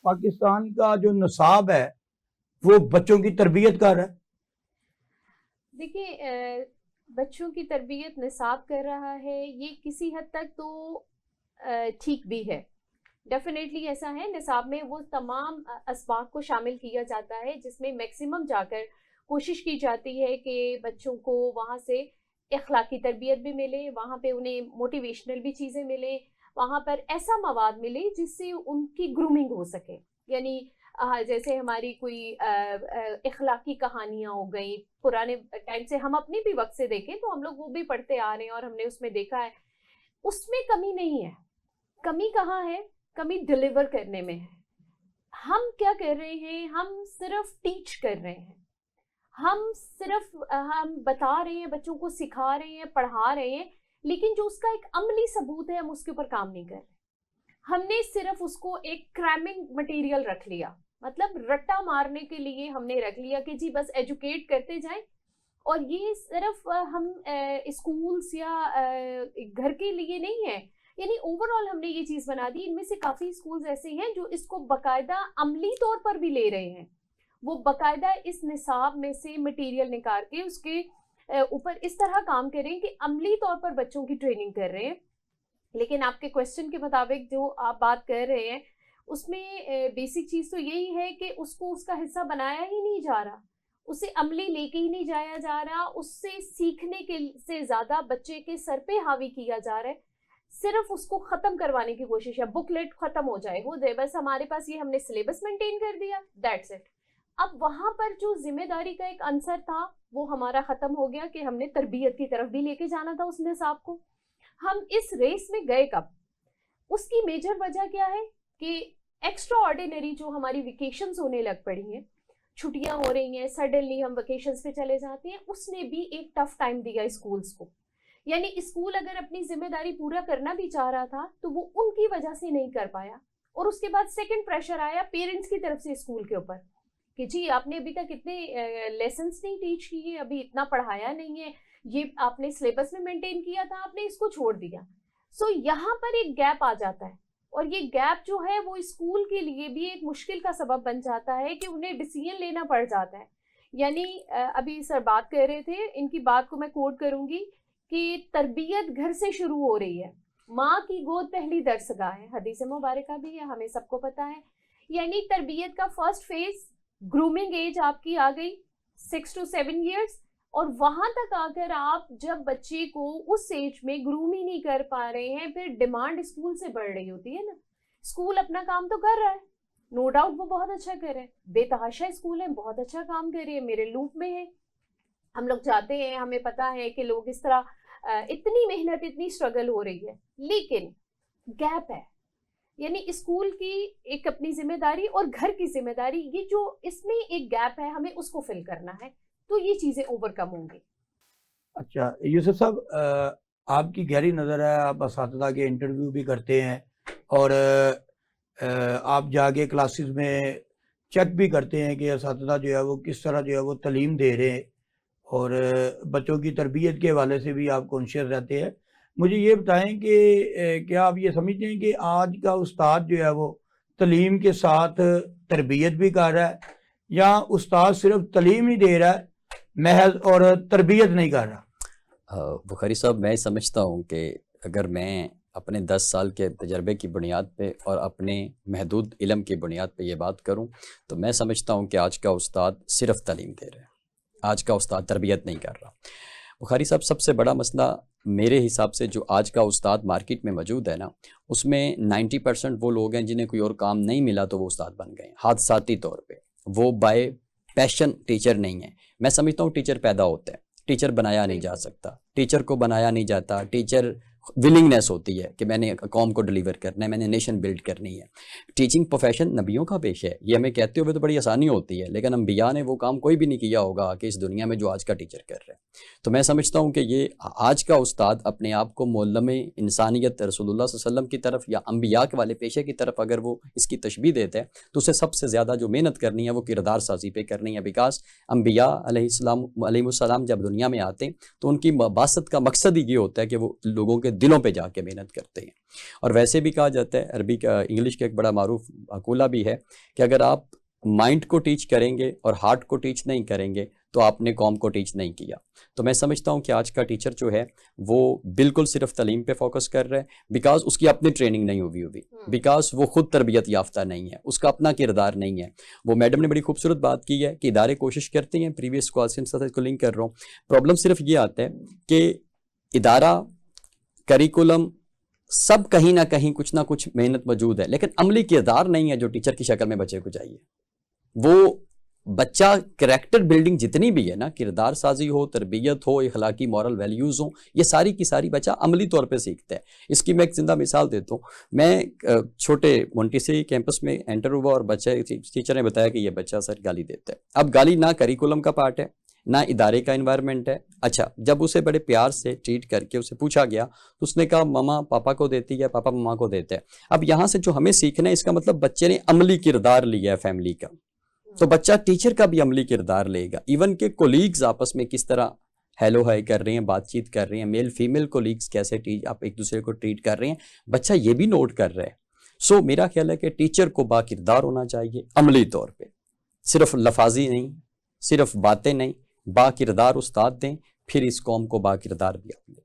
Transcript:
پاکستان کا جو نصاب ہے وہ بچوں کی تربیت کر رہا ہے؟ دیکھیں بچوں کی تربیت نصاب کر رہا ہے، یہ کسی حد تک تو ٹھیک بھی ہے، ڈیفینیٹلی ایسا ہے۔ نصاب میں وہ تمام اسباق کو شامل کیا جاتا ہے جس میں میکسیمم جا کر کوشش کی جاتی ہے کہ بچوں کو وہاں سے اخلاقی تربیت بھی ملے، وہاں پہ انہیں موٹیویشنل بھی چیزیں ملیں، وہاں پر ایسا مواد ملے جس سے ان کی گرومنگ ہو سکے۔ یعنی جیسے ہماری کوئی اخلاقی کہانیاں ہو گئیں پرانے ٹائم سے، ہم اپنے بھی وقت سے دیکھیں تو ہم لوگ وہ بھی پڑھتے آ رہے ہیں اور ہم نے اس میں دیکھا ہے، اس میں کمی نہیں ہے۔ کمی کہاں ہے؟ کمی ڈلیور کرنے میں ہے۔ ہم کیا کر رہے ہیں؟ ہم صرف ٹیچ کر رہے ہیں، ہم بتا رہے ہیں، بچوں کو سکھا رہے ہیں، پڑھا رہے ہیں، لیکن جو اس کا ایک عملی ثبوت ہے ہم اس کے اوپر کام نہیں کر رہے۔ ہم نے صرف اس کو ایک کرامنگ مٹیریل رکھ لیا، مطلب رٹا مارنے کے لیے ہم نے رکھ لیا کہ جی بس ایجوکیٹ کرتے جائیں، اور یہ صرف ہم اسکولز یا گھر کے لیے نہیں ہے، یعنی اوور آل ہم نے یہ چیز بنا دی۔ ان میں سے کافی اسکولز ایسے ہیں جو اس کو باقاعدہ عملی طور پر بھی لے رہے ہیں، وہ باقاعدہ اس نصاب میں سے مٹیریل نکال کے اس کے اوپر اس طرح کام کریں کہ عملی طور پر بچوں کی ٹریننگ کر رہے ہیں۔ لیکن آپ کے کویسچن کے مطابق جو آپ بات کر رہے ہیں اس میں بیسک چیز تو یہی ہے کہ اس کو اس کا حصہ بنایا ہی نہیں جا رہا، اسے عملی لے کے ہی نہیں جایا جا رہا، اس سے سیکھنے کے سے زیادہ بچے کے سر پہ حاوی کیا جا رہا ہے، صرف اس کو ختم کروانے کی کوشش ہے۔ بک لیٹ ختم ہو جائے بس ہمارے پاس یہ ہم نے سلیبس مینٹین کر دیا، دیٹس اٹ۔ اب وہاں پر جو ذمہ داری کا ایک عنصر تھا وہ ہمارا ختم ہو گیا کہ ہم نے تربیت کی طرف بھی لے کے جانا تھا اس نصاب کو۔ ہم اس ریس میں گئے کب؟ اس کی میجر وجہ کیا ہے کہ ایکسٹرا آرڈینری جو ہماری ویکیشنز ہونے لگ پڑی ہیں، چھٹیاں ہو رہی ہیں، سڈنلی ہم ویکیشنز پہ چلے جاتے ہیں، اس نے بھی ایک ٹف ٹائم دیا اسکولز کو۔ یعنی اسکول اگر اپنی ذمہ داری پورا کرنا بھی چاہ رہا تھا تو وہ ان کی وجہ سے نہیں کر پایا، اور اس کے بعد سیکنڈ پریشر آیا پیرنٹس کی طرف سے اسکول کے اوپر کہ جی آپ نے ابھی تک اتنے لیسنس نہیں ٹیچ کیے، ابھی اتنا پڑھایا نہیں ہے، یہ آپ نے سلیبس میں مینٹین کیا تھا، آپ نے اس کو چھوڑ دیا۔ سو یہاں پر ایک گیپ آ جاتا ہے، اور یہ گیپ جو ہے وہ اسکول کے لیے بھی ایک مشکل کا سبب بن جاتا ہے کہ انہیں ڈیسیژن لینا پڑ جاتا ہے۔ یعنی ابھی سر بات کر رہے تھے، ان کی بات کو میں کوٹ کروں گی کہ تربیت گھر سے شروع ہو رہی ہے، ماں کی گود پہلی درسگاہ ہے، حدیث مبارکہ بھی ہے، ہمیں سب کو پتا ہے۔ یعنی تربیت کا فرسٹ فیز گرومنگ ایج آپ کی آ گئی 6 to 7 years، اور وہاں تک آ کر آپ جب بچے کو اس ایج میں گروم ہی نہیں کر پا رہے ہیں، پھر ڈیمانڈ اسکول سے بڑھ رہی ہوتی ہے نا۔ اسکول اپنا کام تو کر رہا ہے، نو ڈاؤٹ وہ بہت اچھا کر رہے ہیں، بے تحاشا اسکول ہیں، بہت اچھا کام کر رہے ہیں، میرے لوپ میں ہے، ہم لوگ جاتے ہیں، ہمیں پتا ہے کہ لوگ اس طرح اتنی محنت، اتنی اسٹرگل ہو رہی ہے، لیکن گیپ ہے۔ یعنی اسکول کی ایک اپنی ذمہ داری اور گھر کی ذمہ داری، یہ جو اس میں ایک گیپ ہے ہمیں اس کو فل کرنا ہے، تو یہ چیزیں اوور کم ہوں گی۔ اچھا یوسف صاحب، آپ کی گہری نظر ہے، آپ اساتذہ کے انٹرویو بھی کرتے ہیں اور آپ جا کے کلاسز میں چیک بھی کرتے ہیں کہ اساتذہ جو ہے وہ کس طرح جو ہے وہ تعلیم دے رہے ہیں، اور بچوں کی تربیت کے حوالے سے بھی آپ کانشیس رہتے ہیں۔ مجھے یہ بتائیں کہ کیا آپ یہ سمجھتے ہیں کہ آج کا استاد جو ہے وہ تعلیم کے ساتھ تربیت بھی کر رہا ہے، یا استاد صرف تعلیم ہی دے رہا ہے محض اور تربیت نہیں کر رہا؟ بخاری صاحب، میں سمجھتا ہوں کہ اگر میں اپنے 10 سال کے تجربے کی بنیاد پہ اور اپنے محدود علم کی بنیاد پہ یہ بات کروں تو میں سمجھتا ہوں کہ آج کا استاد صرف تعلیم دے رہا ہے، آج کا استاد تربیت نہیں کر رہا۔ بخاری صاحب، سب سے بڑا مسئلہ میرے حساب سے جو آج کا استاد مارکیٹ میں موجود ہے نا، اس میں 90% وہ لوگ ہیں جنہیں کوئی اور کام نہیں ملا تو وہ استاد بن گئے حادثاتی طور پہ، وہ بائی پیشن ٹیچر نہیں ہے۔ میں سمجھتا ہوں ٹیچر پیدا ہوتا ہے، ٹیچر بنایا نہیں جا سکتا، ٹیچر کو بنایا نہیں جاتا، ٹیچر ولنگنیس ہوتی ہے کہ میں نے قوم کو ڈلیور کرنا ہے، میں نے نیشن بلڈ کرنی ہے۔ ٹیچنگ پروفیشن نبیوں کا پیشہ ہے، یہ ہمیں کہتے ہوئے تو بڑی آسانی ہوتی ہے، لیکن انبیاء نے وہ کام کوئی بھی نہیں کیا ہوگا کہ اس دنیا میں جو آج کا ٹیچر کر رہے ہیں۔ تو میں سمجھتا ہوں کہ یہ آج کا استاد اپنے آپ کو معلم انسانیت رسول اللہ صلی اللہ علیہ وسلم کی طرف یا انبیاء کے والے پیشے کی طرف اگر وہ اس کی تشبیہ دیتا ہے تو اسے سب سے زیادہ جو محنت کرنی ہے وہ کردار سازی پہ کرنی ہے، بیکاز انبیاء علیہ السلام جب دنیا میں آتے ہیں تو ان کی بعثت کا مقصد ہی یہ ہوتا ہے کہ وہ لوگوں کے دلوں پہ جا کے محنت کرتے ہیں. اور ویسے بھی کہا جاتا ہے، عربی کا انگلش کا ایک بڑا معروف مقولہ بھی ہے کہ اگر آپ مائنڈ کو ٹیچ کریں گے اور ہارٹ کو ٹیچ نہیں کریں گے تو آپ نے قوم کو ٹیچ نہیں کیا. تو میں سمجھتا ہوں کہ آج کا ٹیچر جو ہے وہ بالکل صرف تعلیم پہ فوکس کر رہا ہے، بیکاز اس کی اپنی ٹریننگ نہیں ہوئی، بیکاز وہ خود تربیت یافتہ نہیں ہے، اس کا اپنا کردار نہیں ہے. وہ میڈم نے بڑی خوبصورت بات کی ہے کہ ادارے کوشش کرتے ہیں، پریویس کوالسن سے کو لنک کر رہا ہوں. پرابلم صرف یہ آتا ہے کہ ادارہ، کریکولم، سب کہیں نہ کہیں کچھ نہ کچھ محنت موجود ہے، لیکن عملی کردار نہیں ہے جو ٹیچر کی شکل میں بچے کو چاہیے. وہ بچہ کریکٹر بلڈنگ جتنی بھی ہے نا، کردار سازی ہو، تربیت ہو، اخلاقی مورل ویلیوز ہوں، یہ ساری کی ساری بچہ عملی طور پہ سیکھتا ہے. اس کی میں ایک زندہ مثال دیتا ہوں. میں چھوٹے مونٹیسری کیمپس میں انٹر ہوا اور بچے، ٹیچر نے بتایا کہ یہ بچہ سر گالی دیتا ہے. اب گالی نہ کریکولم کا پارٹ ہے، نہ ادارے کا انوائرمنٹ ہے. اچھا، جب اسے بڑے پیار سے ٹریٹ کر کے اسے پوچھا گیا تو اس نے کہا ماما پاپا کو دیتی ہے، پاپا ماما کو دیتے ہیں. اب یہاں سے جو ہمیں سیکھنا ہے، اس کا مطلب بچے نے عملی کردار لیا ہے فیملی کا، تو بچہ ٹیچر کا بھی عملی کردار لے گا. ایون کہ کولیگز آپس میں کس طرح ہیلو ہائی کر رہے ہیں، بات چیت کر رہے ہیں، میل فیمیل کولیگز کیسے آپ ایک دوسرے کو ٹریٹ کر رہے ہیں، بچہ یہ بھی نوٹ کر رہا ہے. سو میرا خیال ہے کہ ٹیچر کو با کردار ہونا چاہیے عملی طور پہ، صرف لفاظی نہیں، صرف باتیں نہیں، با کردار استاد دیں، پھر اس قوم کو با کردار بھی آپ دیں.